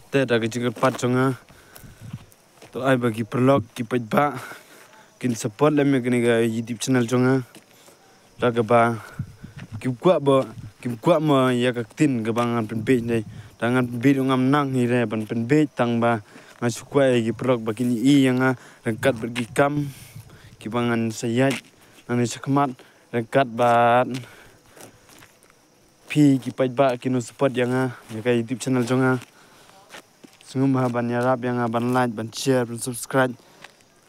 Tera ke jingai pat jonga to ai bagi vlog ki pajba kin support le me kini ga YouTube channel jonga raga ba kim kwa ma ya ka tin ga bangan penbe nei tangan penbe ngam nang hi re ban penbe tang ba ngasukwa gi vlog ba kini I yanga rengkat bagi kam ki bangan sayat nang sakmat rengkat ba pi ki pajba kino support yanga ya ka YouTube channel jonga sungum ban yarap yang ban like ban share ban subscribe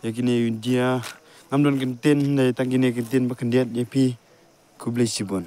ya kini dia ngamdon kintin dai tangine kintin ba kendiat ya pi khublei sibon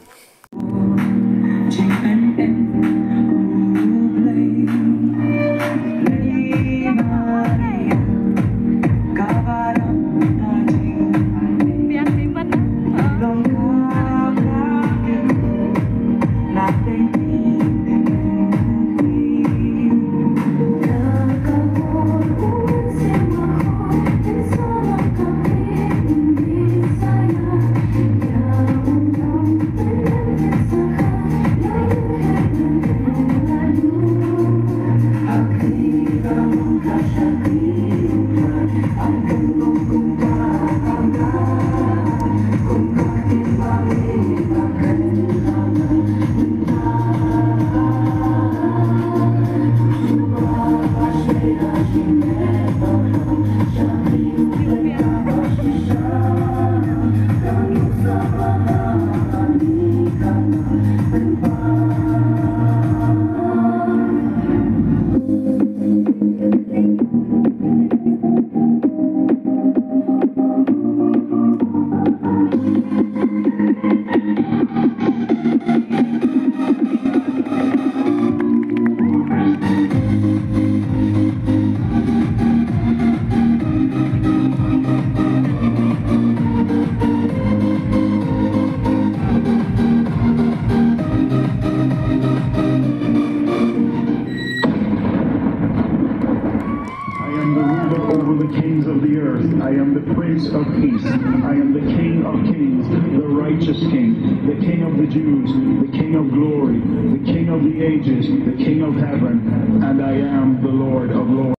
I am the Prince of Peace. I am the King of Kings, the righteous King, the King of the Jews, the King of glory, the King of the ages, the King of heaven, and I am the Lord of lords.